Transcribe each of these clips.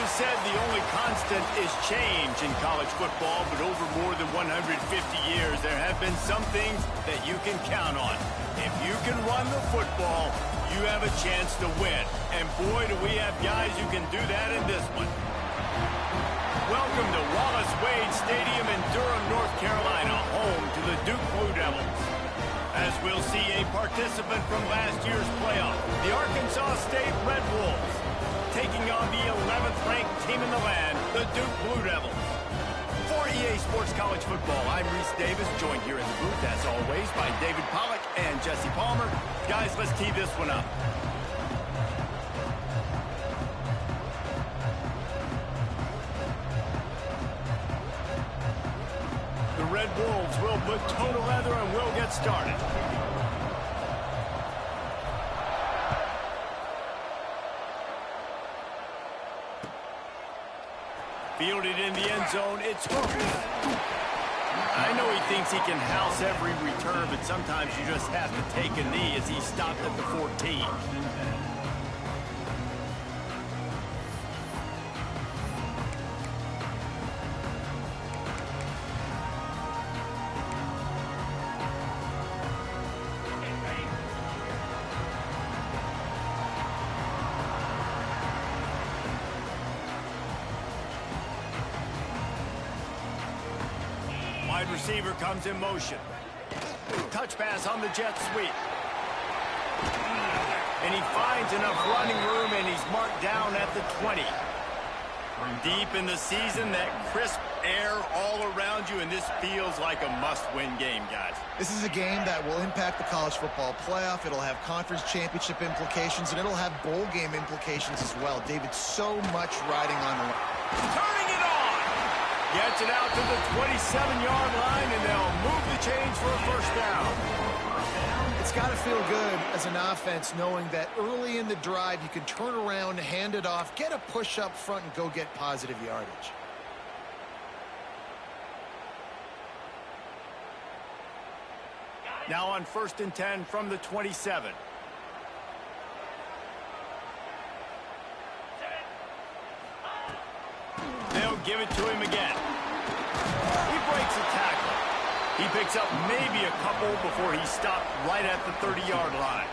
is said the only constant is change in college football, but over more than 150 years, there have been some things that you can count on. If you can run the football, you have a chance to win. And boy, do we have guys who can do that in this one. Welcome to Wallace Wade Stadium in Durham, North Carolina, home to the Duke Blue Devils. As we'll see a participant from last year's playoff, the Arkansas State Red Wolves, taking on the 11th ranked team in the land, the Duke Blue Devils. For EA Sports College Football, I'm Reese Davis, joined here in the booth, as always, by David Pollack and Jesse Palmer. Guys, let's tee this one up. The Red Wolves will put toe to leather and we'll get started. Fielded in the end zone, it's hooked. I know he thinks he can house every return, but sometimes you just have to take a knee as he stopped at the 14. Wide receiver comes in motion. Touch pass on the jet sweep. And he finds enough running room, and he's marked down at the 20. Deep in the season, that crisp air all around you, and this feels like a must-win game, guys. This is a game that will impact the college football playoff. It'll have conference championship implications, and it'll have bowl game implications as well. David, so much riding on the line. Turning it on! Gets it out to the 27-yard line, and they'll move the chains for a first down. It's got to feel good as an offense knowing that early in the drive you can turn around, hand it off, get a push up front, and go get positive yardage. Now on 1st and 10 from the 27. They'll give it to him again. He breaks a tackle. He picks up maybe a couple before he stopped right at the 30-yard line.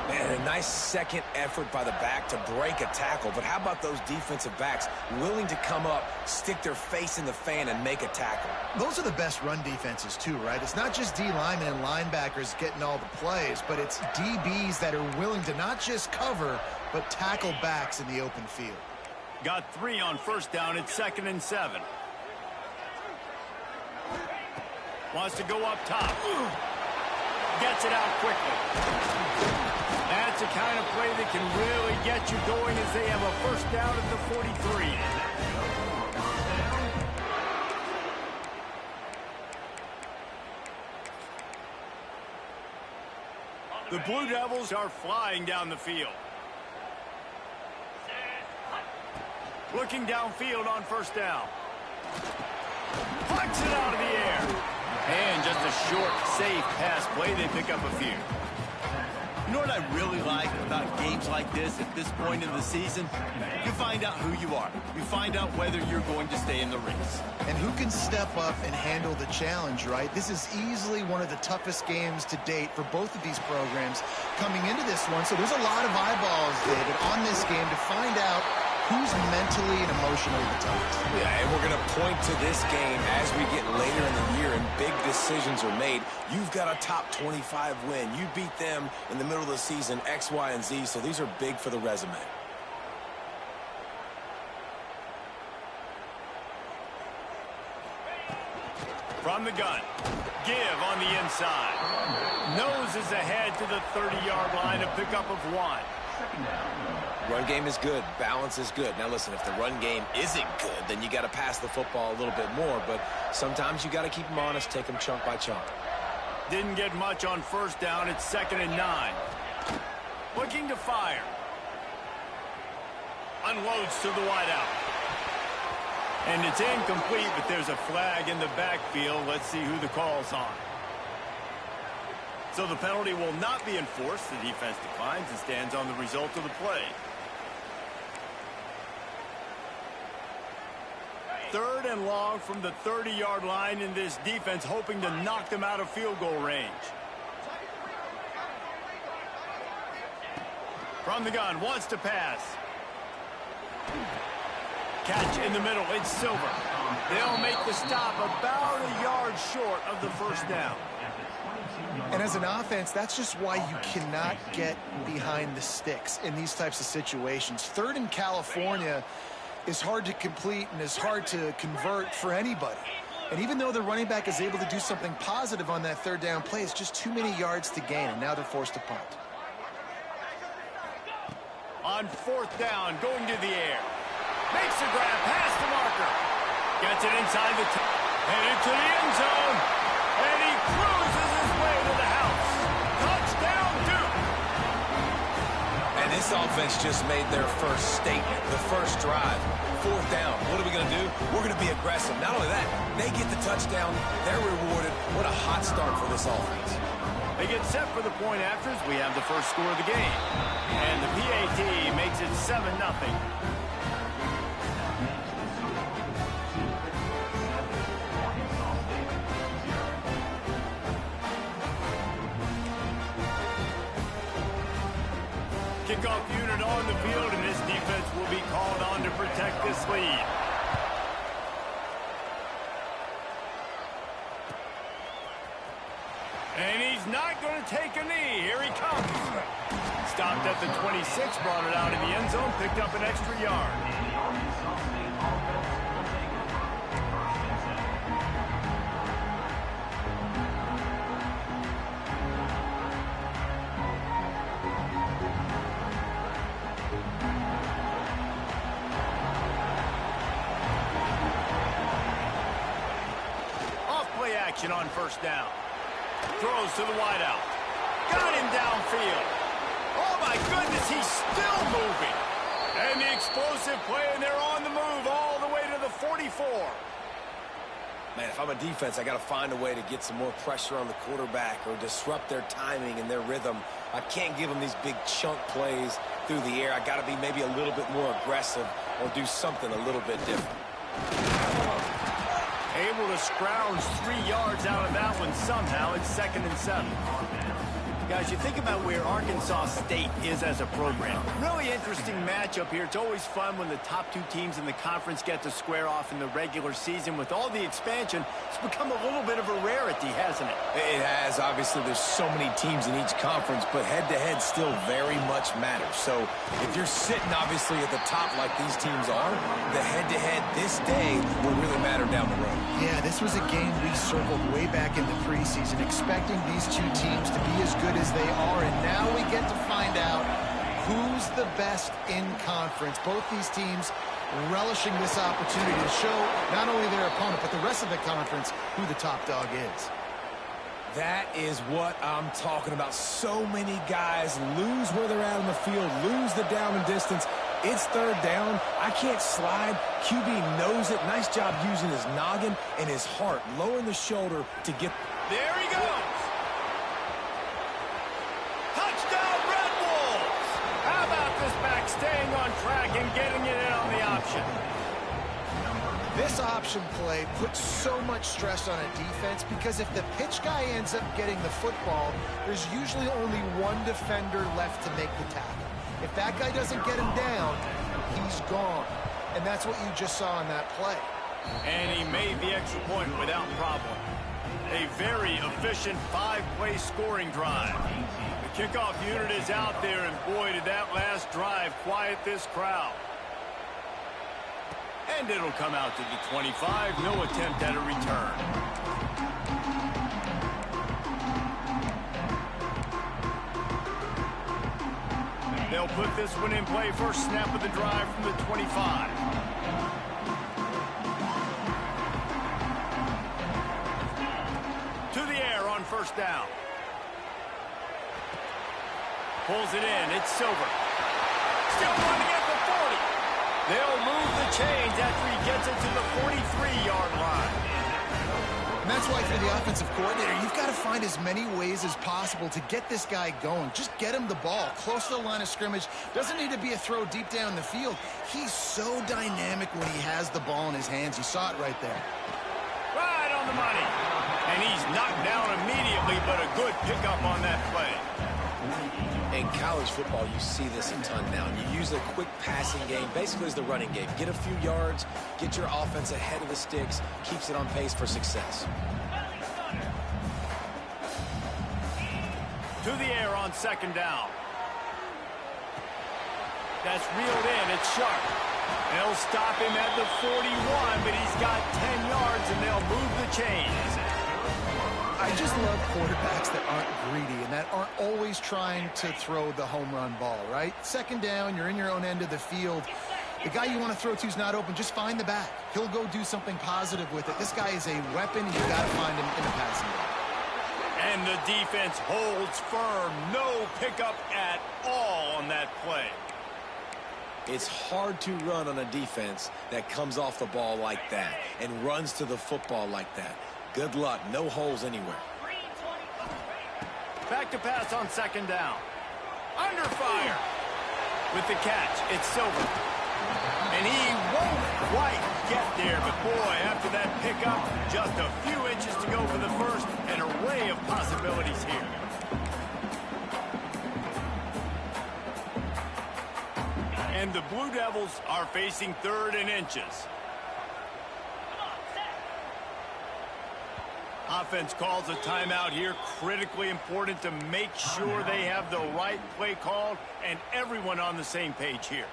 Man, a nice second effort by the back to break a tackle. But how about those defensive backs willing to come up, stick their face in the fan, and make a tackle? Those are the best run defenses too, right? It's not just D linemen and linebackers getting all the plays, but it's DBs that are willing to not just cover, but tackle backs in the open field. Got 3 on first down. It's 2nd and 7. Wants to go up top. Gets it out quickly. That's the kind of play that can really get you going as they have a first down at the 43. The Blue Devils are flying down the field. Looking downfield on first down. Flicks it out of the air. And just a short, safe pass play. They pick up a few. You know what I really like about games like this at this point in the season? You find out who you are. You find out whether you're going to stay in the race. And who can step up and handle the challenge, right? This is easily one of the toughest games to date for both of these programs coming into this one. So there's a lot of eyeballs, David, on this game to find out who's mentally and emotionally the toughest. Yeah, and we're going to point to this game as we get later in the year and big decisions are made. You've got a top 25 win. You beat them in the middle of the season, X, Y, and Z, so these are big for the resume. From the gun, give on the inside. Noses ahead to the 30-yard line, a pickup of 1. Run game is good. Balance is good. Now, listen, if the run game isn't good, then you got to pass the football a little bit more. But sometimes you got to keep them honest, take them chunk by chunk. Didn't get much on first down. It's 2nd and 9. Looking to fire. Unloads to the wideout. And it's incomplete, but there's a flag in the backfield. Let's see who the call's on. So the penalty will not be enforced. The defense declines and stands on the result of the play. 3rd and long from the 30-yard line, in this defense hoping to knock them out of field goal range. From the gun, wants to pass. Catch in the middle, it's Silver. They'll make the stop about a yard short of the first down. And as an offense, that's just why you cannot get behind the sticks in these types of situations. 3rd in California is hard to complete and is hard to convert for anybody. And even though the running back is able to do something positive on that 3rd down play, it's just too many yards to gain, and now they're forced to punt. On 4th down, going to the air. Makes a grab, past the marker. Gets it inside the headed to the end zone. And he cruises his way to the house. Touchdown, Duke. And this offense just made their first statement, the first drive. 4th down. What are we going to do? We're going to be aggressive. Not only that, they get the touchdown. They're rewarded. What a hot start for this offense. They get set for the point afters. We have the first score of the game. And the PAT makes it 7-0. Kickoff unit on the field, and this defense will be called on to protect this lead. And he's not going to take a knee. Here he comes. Stopped at the 26, brought it out in the end zone, picked up an extra yard. Action on 1st down. Throws to the wideout. Got him downfield. Oh my goodness, he's still moving. And the explosive play, and they're on the move all the way to the 44. Man, if I'm a defense, I got to find a way to get some more pressure on the quarterback or disrupt their timing and their rhythm. I can't give them these big chunk plays through the air. I got to be maybe a little bit more aggressive or do something a little bit different. Able to scrounge 3 yards out of that one somehow. It's 2nd and 7. Guys, you think about where Arkansas State is as a program. Really interesting matchup here. It's always fun when the top 2 teams in the conference get to square off in the regular season. With all the expansion, it's become a little bit of a rarity, hasn't it? It has. Obviously, there's so many teams in each conference, but head-to-head still very much matters. So if you're sitting, obviously, at the top like these teams are, the head-to-head this day will really matter down the road. Yeah, this was a game we circled way back in the preseason, expecting these 2 teams to be as good as they are, and now we get to find out who's the best in conference. Both these teams relishing this opportunity to show not only their opponent, but the rest of the conference who the top dog is. That is what I'm talking about. So many guys lose where they're at on the field, lose the down and distance. It's 3rd down. I can't slide. QB knows it. Nice job using his noggin and his heart, lowering the shoulder to get. There he goes. Touchdown, Red Wolves. How about this back staying on track and getting it in on the option? This option play puts so much stress on a defense because if the pitch guy ends up getting the football, there's usually only one defender left to make the tackle. If that guy doesn't get him down, he's gone. And that's what you just saw in that play. And he made the extra point without problem. A very efficient 5-play scoring drive. The kickoff unit is out there, and boy, did that last drive quiet this crowd. And it'll come out to the 25. No attempt at a return. They'll put this one in play. First snap of the drive from the 25. To the air on 1st down. Pulls it in. It's Silver. Still running at the 40. They'll move the chains after he gets it to the 43-yard line. And that's why for the offensive coordinator, you've got to find as many ways as possible to get this guy going. Just get him the ball close to the line of scrimmage. Doesn't need to be a throw deep down the field. He's so dynamic when he has the ball in his hands. You saw it right there. Right on the money. And he's knocked down immediately, but a good pickup on that play. In college football, you see this a ton now. You use a quick passing game, basically as the running game. Get a few yards, get your offense ahead of the sticks, keeps it on pace for success. To the air on second down. That's reeled in. It's sharp. They'll stop him at the 41, but he's got 10 yards, and they'll move the chains. I just love quarterbacks that aren't greedy and that aren't always trying to throw the home run ball, right? Second down, you're in your own end of the field. The guy you want to throw to is not open. Just find the back. He'll go do something positive with it. This guy is a weapon. You've got to find him in the passing game. And the defense holds firm. No pickup at all on that play. It's hard to run on a defense that comes off the ball like that and runs to the football like that. Good luck. No holes anywhere. Back to pass on second down. Under fire. With the catch, it's Silver. And he won't quite get there, but boy, after that pickup, just a few inches to go for the first. An array of possibilities here. And the Blue Devils are facing 3rd and inches. Offense calls a timeout here. Critically important to make sure they have the right play called and everyone on the same page here.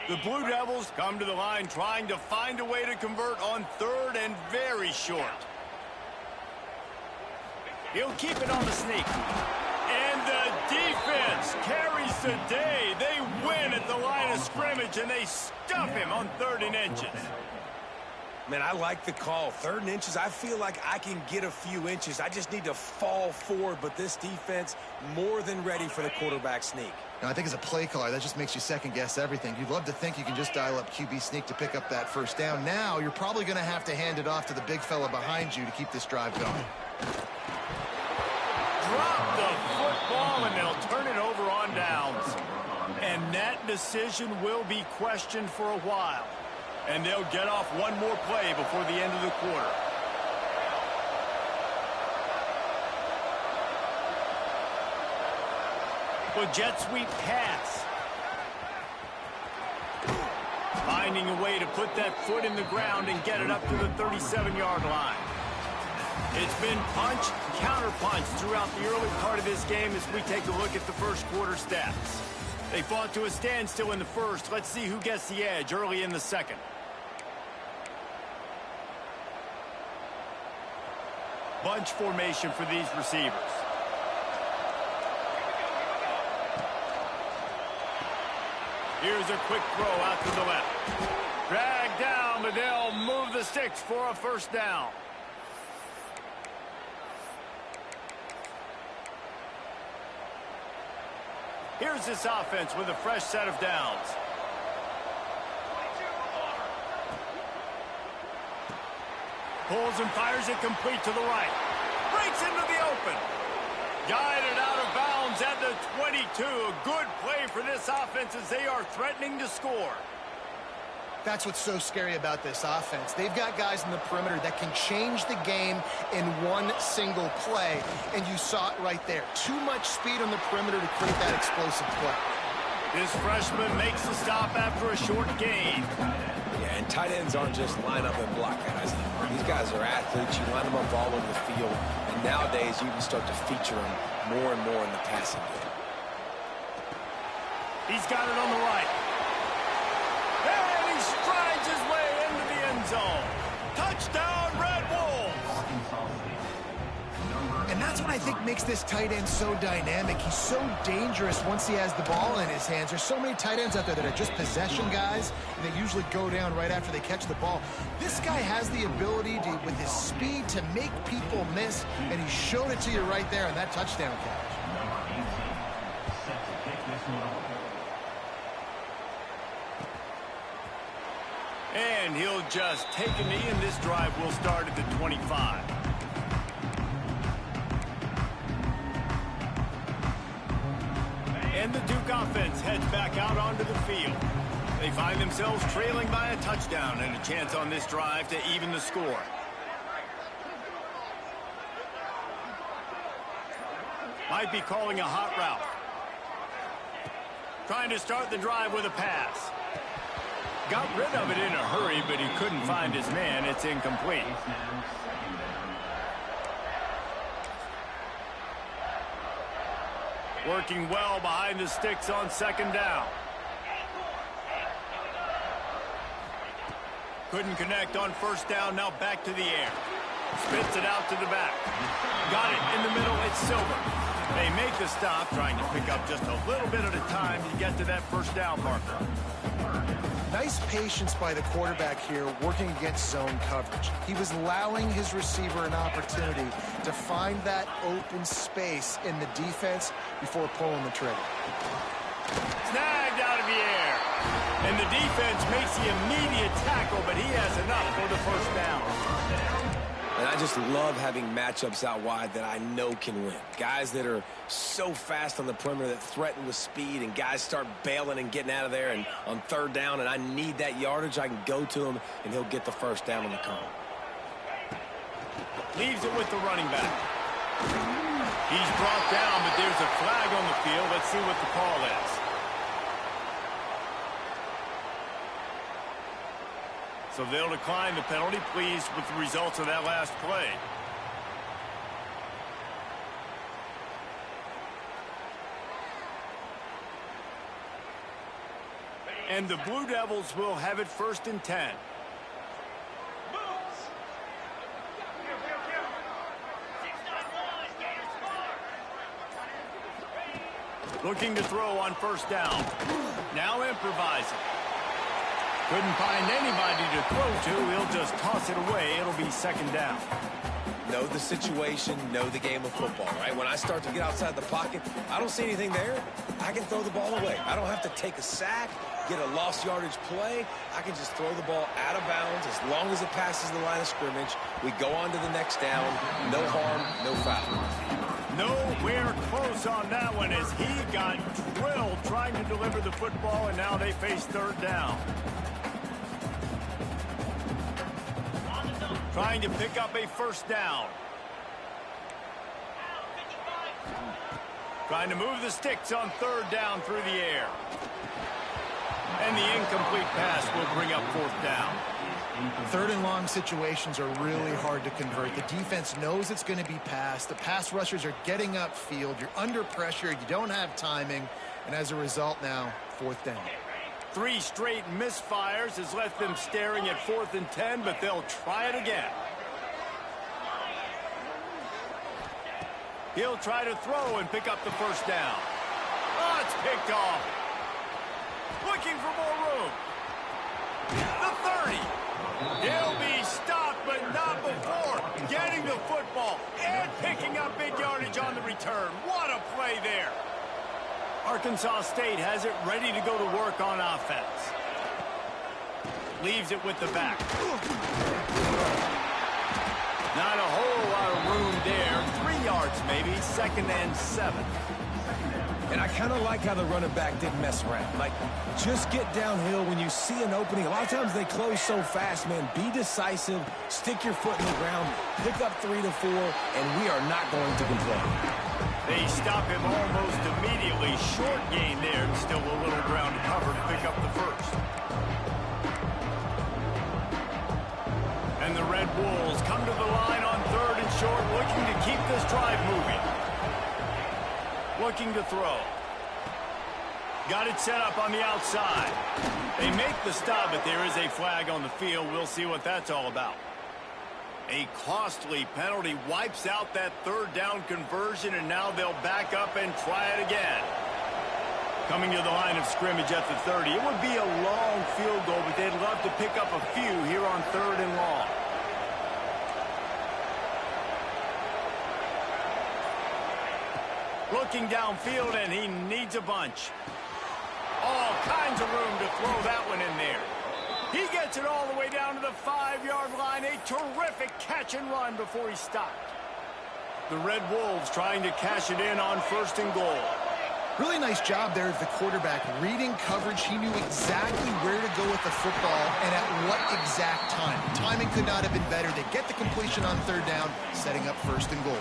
The Blue Devils come to the line trying to find a way to convert on 3rd and very short. He'll keep it on the sneak. And the defense carries the day. They win at the line of scrimmage, and they stuff him on 3rd and inches. Man, I like the call. 3rd and inches, I feel like I can get a few inches. I just need to fall forward, but this defense more than ready for the quarterback sneak. Now, I think as a play caller, that just makes you second-guess everything. You'd love to think you can just dial up QB sneak to pick up that first down. Now, you're probably going to have to hand it off to the big fella behind you to keep this drive going. Drop the football, and they'll turn it over on downs. And that decision will be questioned for a while. And they'll get off one more play before the end of the quarter. Well, jet sweep pass. Finding a way to put that foot in the ground and get it up to the 37-yard line. It's been punch, counter-punch throughout the early part of this game as we take a look at the first quarter stats. They fought to a standstill in the first. Let's see who gets the edge early in the second. Bunch formation for these receivers. Here's a quick throw out to the left. Dragged down, but they'll move the sticks for a first down. Here's this offense with a fresh set of downs. Pulls and fires it complete to the right. Breaks into the open. Guided out of bounds at the 22. A good play for this offense as they are threatening to score. That's what's so scary about this offense. They've got guys in the perimeter that can change the game in one single play, and you saw it right there. Too much speed on the perimeter to create that explosive play. This freshman makes the stop after a short gain. Yeah, and tight ends aren't just line up and block guys. These guys are athletes. You line them up all over the field, and nowadays you can start to feature them more and more in the passing game. He's got it on the right. And he strides his way into the end zone. Touchdown, Red Wolves! And that's what I think makes this tight end so dynamic. He's so dangerous once he has the ball in his hands. There's so many tight ends out there that are just possession guys, and they usually go down right after they catch the ball. This guy has the ability to, with his speed, to make people miss, and he showed it to you right there in that touchdown catch. And he'll just take a knee, and this drive will start at the 25. And the Duke offense heads back out onto the field. They find themselves trailing by a touchdown and a chance on this drive to even the score. Might be calling a hot route. Trying to start the drive with a pass. Got rid of it in a hurry, but he couldn't find his man. It's incomplete. Working well behind the sticks on second down. Couldn't connect on first down. Now back to the air. Spits it out to the back. Got it in the middle. It's Silver. They make the stop, trying to pick up just a little bit at a time to get to that first down marker. Nice patience by the quarterback here, working against zone coverage. He was allowing his receiver an opportunity to find that open space in the defense before pulling the trigger. Snagged out of the air. And the defense makes the immediate tackle, but he has enough for the first down. And I just love having matchups out wide that I know can win. Guys that are so fast on the perimeter that threaten with speed, and guys start bailing and getting out of there and on third down, and I need that yardage. I can go to him, and he'll get the first down on the come. Leaves it with the running back. He's brought down, but there's a flag on the field. Let's see what the call is. So they'll decline the penalty, pleased with the results of that last play. And the Blue Devils will have it 1st and 10. Looking to throw on first down. Now improvising. Couldn't find anybody to throw to. He'll just toss it away. It'll be second down. Know the situation, know the game of football, right? When I start to get outside the pocket, I don't see anything there. I can throw the ball away. I don't have to take a sack, get a lost yardage play. I can just throw the ball out of bounds as long as it passes the line of scrimmage. We go on to the next down. No harm, no foul. Nowhere close on that one as he got drilled trying to deliver the football, and now they face third down. Trying to pick up a first down. Trying to move the sticks on third down through the air. And the incomplete pass will bring up fourth down. Third and long situations are really hard to convert. The defense knows it's going to be passed. The pass rushers are getting upfield. You're under pressure. You don't have timing. And as a result now, fourth down. 3 straight misfires has left them staring at 4th and 10, but they'll try it again. He'll try to throw and pick up the first down. Oh, it's picked off. Looking for more room. The 30. He'll be stopped, but not before getting the football and picking up big yardage on the return. What a play there. Arkansas State has it ready to go to work on offense. Leaves it with the back. Not a whole lot of room there. 3 yards maybe, 2nd and 7. And I kind of like how the running back didn't mess around. Like, just get downhill when you see an opening. A lot of times they close so fast, man. Be decisive, stick your foot in the ground, pick up 3 to 4, and we are not going to complain. They stop him almost immediately. Short gain there. Still a little ground to cover to pick up the first. And the Red Wolves come to the line on 3rd and short, looking to keep this drive moving. Looking to throw. Got it set up on the outside. They make the stop, but there is a flag on the field. We'll see what that's all about. A costly penalty wipes out that 3rd down conversion, and now they'll back up and try it again. Coming to the line of scrimmage at the 30. It would be a long field goal, but they'd love to pick up a few here on 3rd and long. Looking downfield, and he needs a bunch. All kinds of room to throw that one in there. He gets it all the way down to the 5-yard line. A terrific catch and run before he stopped. The Red Wolves trying to cash it in on 1st and goal. Really nice job there of the quarterback. Reading coverage, he knew exactly where to go with the football and at what exact time. Timing could not have been better. They get the completion on 3rd down, setting up 1st and goal.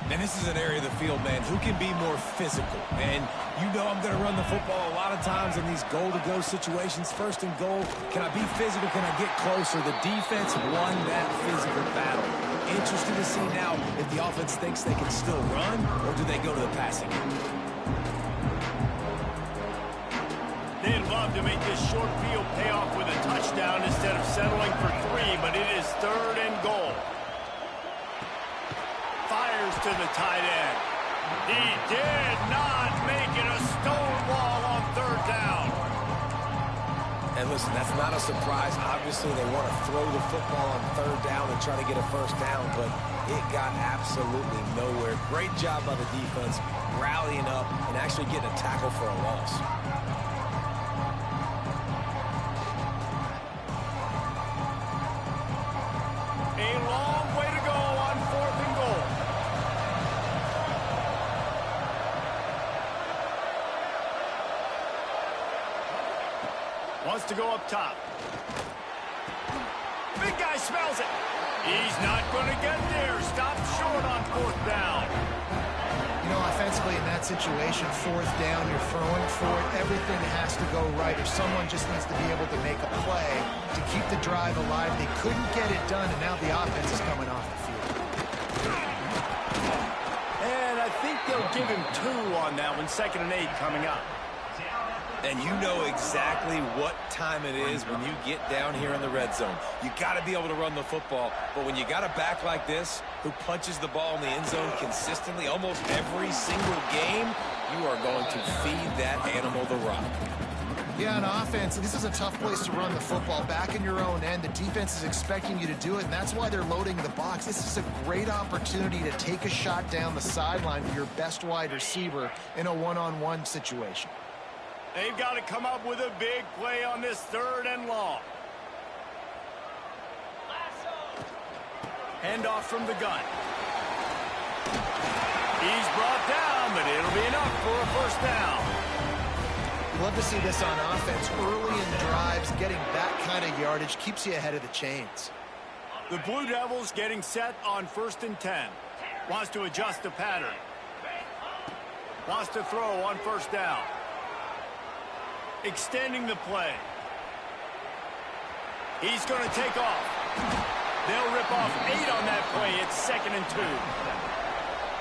And this is an area of the field, man, who can be more physical. And you know I'm going to run the football a lot of times in these goal-to-go situations. 1st and goal, can I be physical? Can I get closer? The defense won that physical battle. Interested to see now if the offense thinks they can still run, or do they go to the passing game? They'd love to make this short field pay off with a touchdown instead of settling for 3, but it is 3rd and goal. Fires to the tight end. He did not make it a stonewall on 3rd down. And listen, that's not a surprise. Obviously, they want to throw the football on 3rd down and try to get a 1st down, but it got absolutely nowhere. Great job by the defense, rallying up and actually getting a tackle for a loss. A long way to go on 4th and goal. Wants to go up top. Big guy smells it. He's not going to get there. Stopped short on 4th down. You know, offensively in that situation, 4th down, you're throwing for it. Everything has to go right, or someone just needs to be able to make a play to keep the drive alive. They couldn't get it done, and now the offense is coming off the field. And I think they'll give him 2 on that one. 2nd and 8 coming up. And you know exactly what time it is when you get down here in the red zone. You got to be able to run the football, but when you got a back like this who punches the ball in the end zone consistently almost every single game, you are going to feed that animal the rock. Yeah, on offense, this is a tough place to run the football. Back in your own end, the defense is expecting you to do it, and that's why they're loading the box. This is a great opportunity to take a shot down the sideline with your best wide receiver in a one-on-one situation. They've got to come up with a big play on this 3rd and long. Handoff from the gun. He's brought down, but it'll be enough for a 1st down. Love to see this on offense. Early in drives, getting that kind of yardage keeps you ahead of the chains. The Blue Devils getting set on 1st and 10. Wants to adjust the pattern. Wants to throw on 1st down. Extending the play. He's going to take off. They'll rip off 8 on that play. It's 2nd and 2.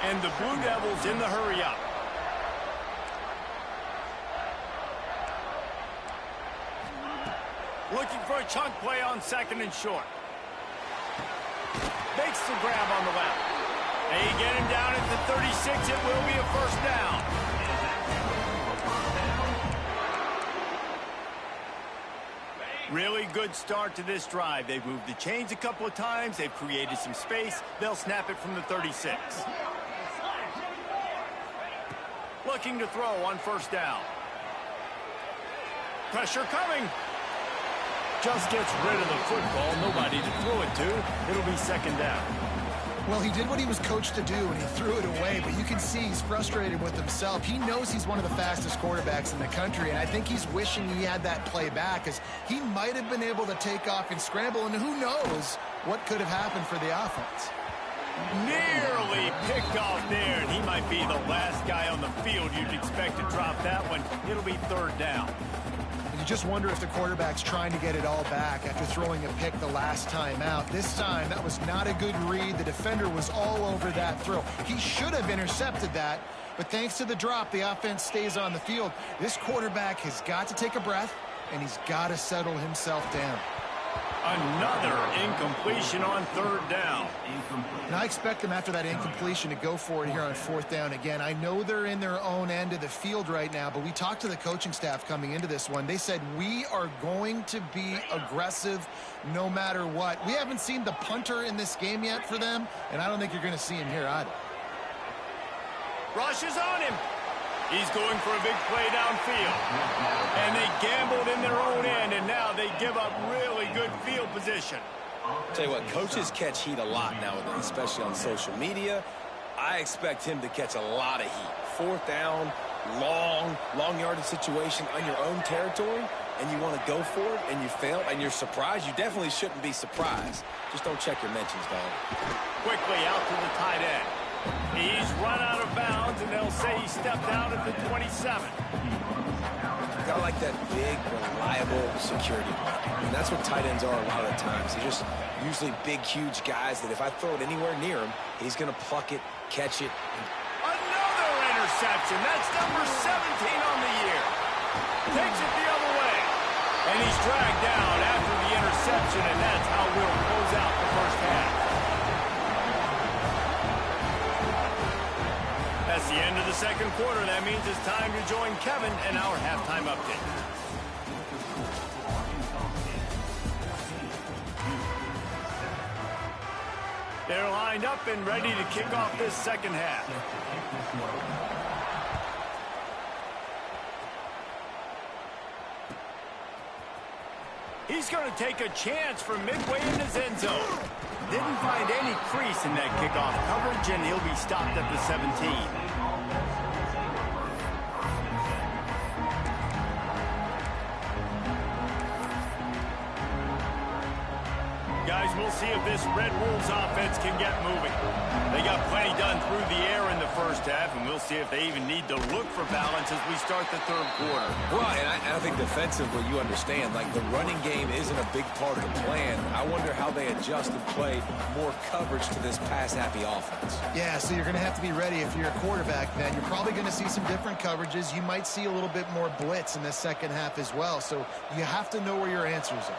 And the Blue Devils in the hurry up. Looking for a chunk play on 2nd and short. Makes the grab on the left. They get him down at the 36. It will be a 1st down. Really good start to this drive. They've moved the chains a couple of times. They've created some space. They'll snap it from the 36. Looking to throw on 1st down. Pressure coming. Just gets rid of the football. Nobody to throw it to. It'll be 2nd down. Well, he did what he was coached to do, and he threw it away, but you can see he's frustrated with himself. He knows he's one of the fastest quarterbacks in the country, and I think he's wishing he had that play back, as he might have been able to take off and scramble, and who knows what could have happened for the offense. Nearly picked off there, and he might be the last guy on the field you'd expect to drop that one. It'll be 3rd down. You just wonder if the quarterback's trying to get it all back after throwing a pick the last time out. This time, that was not a good read. The defender was all over that throw. He should have intercepted that, but thanks to the drop, the offense stays on the field. This quarterback has got to take a breath, and he's got to settle himself down. Another incompletion on 3rd down. And I expect them after that incompletion to go for it here on 4th down again. I know they're in their own end of the field right now, but we talked to the coaching staff coming into this one. They said, we are going to be aggressive no matter what. We haven't seen the punter in this game yet for them, and I don't think you're going to see him here either. Rushes on him. He's going for a big play downfield. And they gambled in their own end, and now they give up really good field position. Tell you what, coaches catch heat a lot nowadays, especially on social media. I expect him to catch a lot of heat. Fourth down, long yardage situation on your own territory, and you want to go for it, and you fail, and you're surprised. You definitely shouldn't be surprised. Just don't check your mentions, dog. Quickly out to the tight end. He's run out of bounds, and they'll say he stepped out at the 27. Got like that big, reliable security blanket. And that's what tight ends are a lot of the times. They're just usually big, huge guys that if I throw it anywhere near him, he's going to pluck it, catch it. Another interception. That's number 17 on the year. Takes it the other way. And he's dragged down after the interception, and that's how we'll close out the first half. That's the end of the second quarter. That means it's time to join Kevin and our halftime update. They're lined up and ready to kick off this second half. He's going to take a chance from midway in his end zone. Didn't find any crease in that kickoff coverage, and he'll be stopped at the 17. Guys, we'll see if this Red Wolves offense can get moving. They got plenty done through the air in the first half, and we'll see if they even need to look for balance as we start the third quarter. Well, and I think defensively, you understand, like the running game isn't a big part of the plan. I wonder how they adjust and play more coverage to this pass-happy offense. Yeah, so you're going to have to be ready if you're a quarterback, man. You're probably going to see some different coverages. You might see a little bit more blitz in the second half as well, so you have to know where your answers are.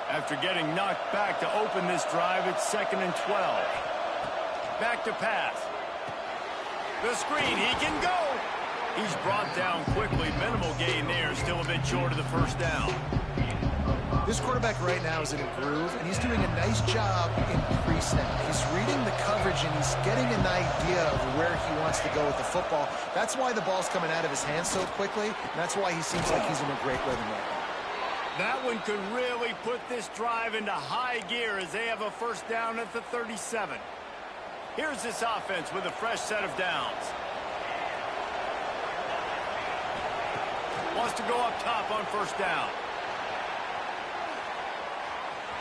After getting knocked back to open this drive, it's 2nd and 12. Back to pass. The screen, he can go. He's brought down quickly. Minimal gain there, still a bit short of the first down. This quarterback right now is in a groove, and he's doing a nice job in pre-snap. He's reading the coverage, and he's getting an idea of where he wants to go with the football. That's why the ball's coming out of his hands so quickly, and that's why he seems like he's in a great rhythm right now. That one could really put this drive into high gear as they have a first down at the 37. Here's this offense with a fresh set of downs. Wants to go up top on first down.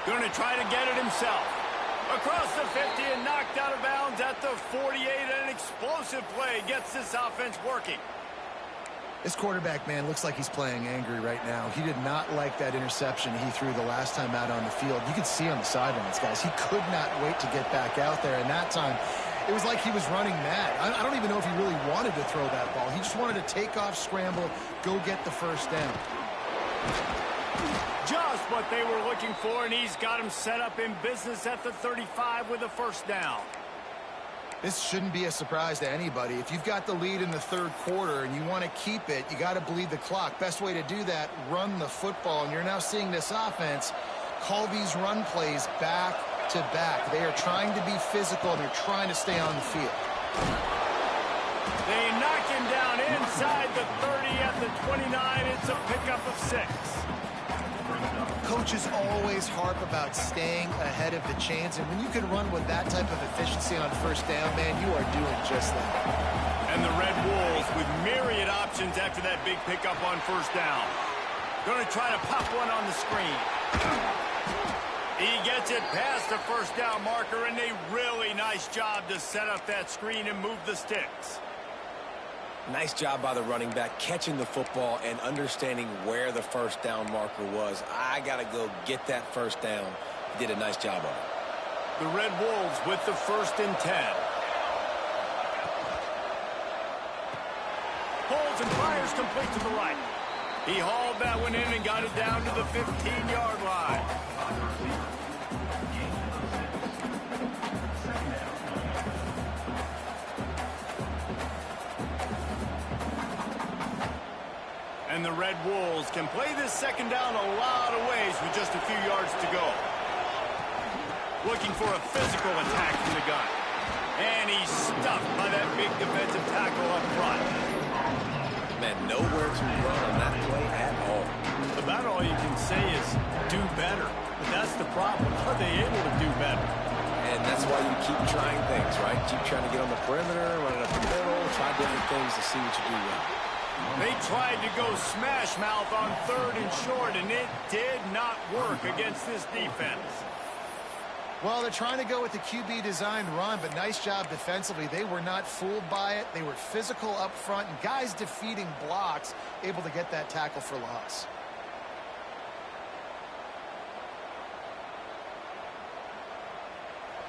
Going to try to get it himself. Across the 50 and knocked out of bounds at the 48. An explosive play gets this offense working. This quarterback, man, looks like he's playing angry right now. He did not like that interception he threw the last time out on the field. You could see on the sidelines, guys. He could not wait to get back out there. And that time, it was like he was running mad. I don't even know if he really wanted to throw that ball. He just wanted to take off, scramble, go get the first down. Just what they were looking for, and he's got him set up in business at the 35 with a first down. This shouldn't be a surprise to anybody. If you've got the lead in the third quarter and you want to keep it, you got to bleed the clock. Best way to do that, run the football. And you're now seeing this offense call these run plays back to back. They are trying to be physical, and they're trying to stay on the field. They knock him down inside the 30 at the 29. It's a pickup of 6. Coaches always harp about staying ahead of the chains, and when you can run with that type of efficiency on first down, man, you are doing just that. And the Red Wolves with myriad options after that big pickup on first down. Going to try to pop one on the screen. He gets it past the first down marker, and a really nice job to set up that screen and move the sticks. Nice job by the running back, catching the football and understanding where the first down marker was. I got to go get that first down. He did a nice job of it. The Red Wolves with the 1st and 10. Pulls and fires complete to the right. He hauled that one in and got it down to the 15-yard line. And the Red Wolves can play this second down a lot of ways with just a few yards to go. Looking for a physical attack from the gun. And he's stuffed by that big defensive tackle nowhere to run on that play at all. About all you can say is do better. But that's the problem. Are they able to do better? And that's why you keep trying things, right? Keep trying to get on the perimeter, run it up the middle, try different things to see what you do well. They tried to go smash mouth on 3rd and short, and it did not work against this defense. Well, they're trying to go with the QB designed run, but nice job defensively. They were not fooled by it. They were physical up front, and guys defeating blocks, able to get that tackle for loss.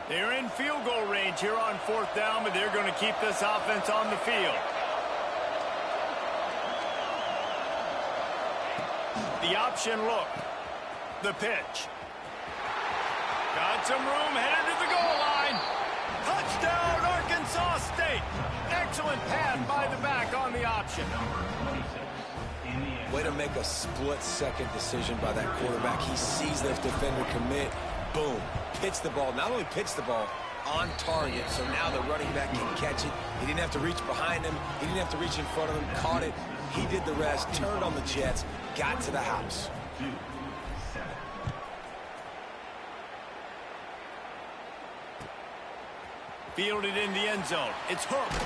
They're in field goal range here on 4th down, but they're going to keep this offense on the field. The option look. The pitch. Got some room, headed to the goal line. Touchdown, Arkansas State. Excellent pass by the back on the option. Way to make a split-second decision by that quarterback. He sees this defender commit. Boom. Pitch the ball. Not only pitch the ball, on target. So now the running back can catch it. He didn't have to reach behind him. He didn't have to reach in front of him. Caught it. He did the rest. Turned on the Jets. Got to the house. Fielded in the end zone. It's hooked.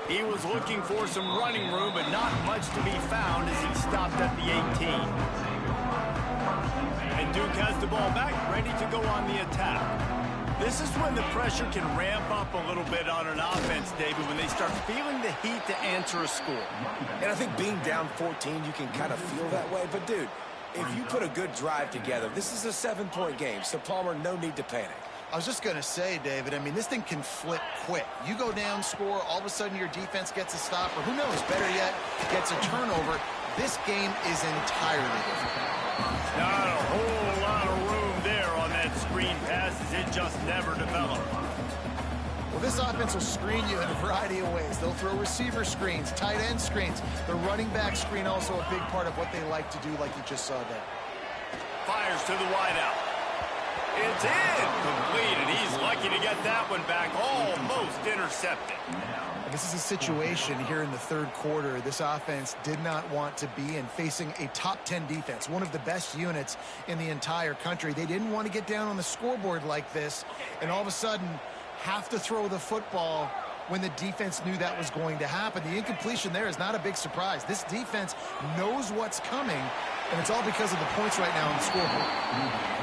He was looking for some running room, but not much to be found as he stopped at the 18. And Duke has the ball back, ready to go on the attack. This is when the pressure can ramp up a little bit on an offense, David, when they start feeling the heat to answer a score. And I think being down 14, you can kind of feel that way. But, dude, if you put a good drive together, this is a 7-point game. So, Palmer, no need to panic. I was just going to say, David, I mean, this thing can flip quick. You go down, score, all of a sudden your defense gets a stop, or who knows, better yet, gets a turnover. This game is entirely different. Not a whole lot of room there on that screen pass as it just never developed. Well, this offense will screen you in a variety of ways. They'll throw receiver screens, tight end screens. The running back screen also a big part of what they like to do, like you just saw there. Fires to the wideout. It's incomplete, and he's lucky to get that one back, almost intercepted. This is a situation here in the third quarter this offense did not want to be in, facing a top 10 defense, one of the best units in the entire country. They didn't want to get down on the scoreboard like this and all of a sudden have to throw the football when the defense knew that was going to happen. The incompletion there is not a big surprise. This defense knows what's coming, and it's all because of the points right now on the scoreboard.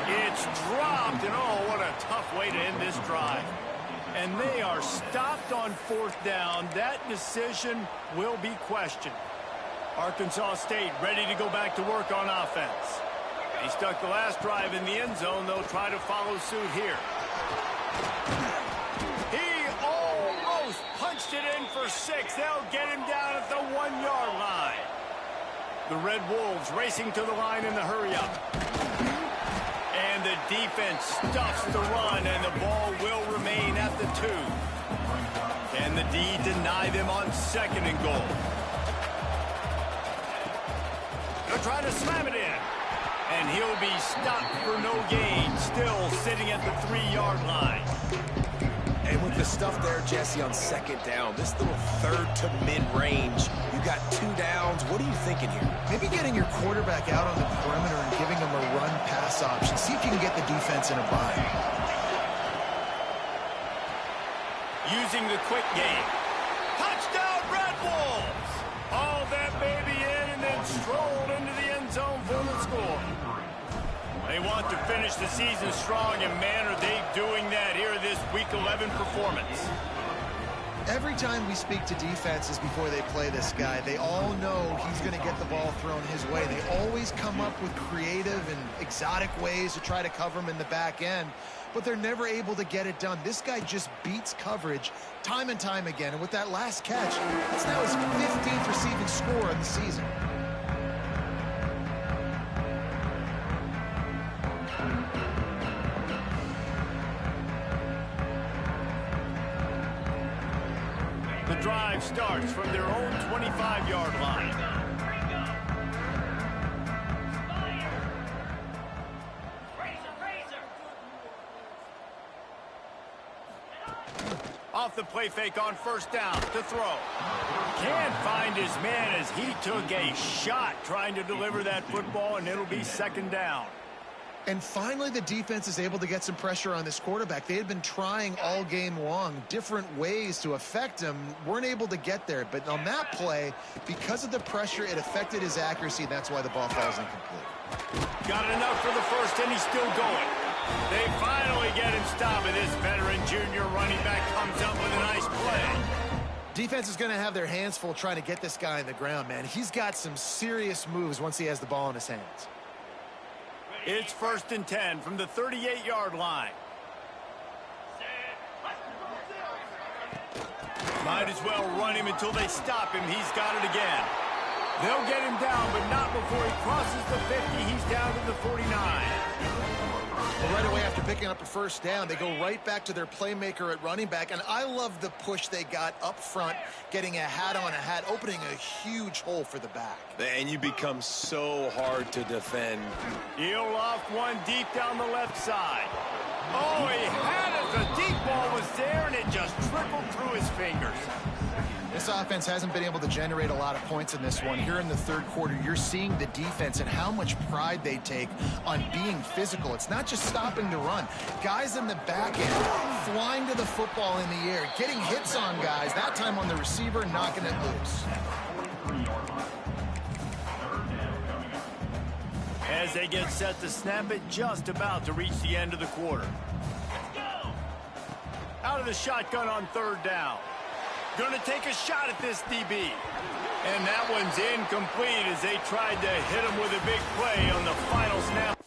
It's dropped, and oh, what a tough way to end this drive. And they are stopped on 4th down. That decision will be questioned. Arkansas State ready to go back to work on offense. They stuck the last drive in the end zone. They'll try to follow suit here. He almost punched it in for 6. They'll get him down at the 1-yard line. The Red Wolves racing to the line in the hurry-up. And the defense stuffs the run, and the ball will remain at the 2. Can the D deny them on 2nd and goal? They'll try to slam it in. And he'll be stopped for no gain, still sitting at the 3-yard line. And with the stuff there, Jesse, on 2nd down, this little 3rd to mid-range, you got 2 downs. What are you thinking here? Maybe getting your quarterback out on the perimeter and giving him a run-pass option. See if you can get the defense in a bind. Using the quick game. Touchdown, Red Wolves! All that baby in and then strolled into the end zone for the score. They want to finish the season strong, and man, are they doing that here in this Week 11 performance. Every time we speak to defenses before they play this guy, they all know he's going to get the ball thrown his way. They always come up with creative and exotic ways to try to cover him in the back end, but they're never able to get it done. This guy just beats coverage time and time again, and with that last catch, that's now his 15th receiving score of the season. The drive starts from their own 25-yard line. Off the play fake on first down to throw. Can't find his man as he took a shot trying to deliver that football, and it'll be second down. And finally, the defense is able to get some pressure on this quarterback. They had been trying all game long, different ways to affect him, weren't able to get there. But on that play, because of the pressure, it affected his accuracy, and that's why the ball falls incomplete. Got enough for the first, and he's still going. They finally get him stopped, and this veteran junior running back comes up with a nice play. Defense is going to have their hands full trying to get this guy on the ground, man. He's got some serious moves once he has the ball in his hands. It's 1st and 10 from the 38-yard line. Might as well run him until they stop him. He's got it again. They'll get him down, but not before he crosses the 50. He's down to the 49. Well, right away after picking up a first down, they go right back to their playmaker at running back. And I love the push they got up front, getting a hat on a hat, opening a huge hole for the back. And you become so hard to defend. He'll off one deep down the left side. Oh, he had it. The deep ball was there, and it just trickled through his fingers. This offense hasn't been able to generate a lot of points in this one. Here in the third quarter, you're seeing the defense and how much pride they take on being physical. It's not just stopping to run. Guys in the back end flying to the football in the air, getting hits on guys, that time on the receiver, knocking it loose. As they get set to snap it, just about to reach the end of the quarter. Out of the shotgun on third down. Going to take a shot at this DB. And that one's incomplete as they tried to hit him with a big play on the final snap.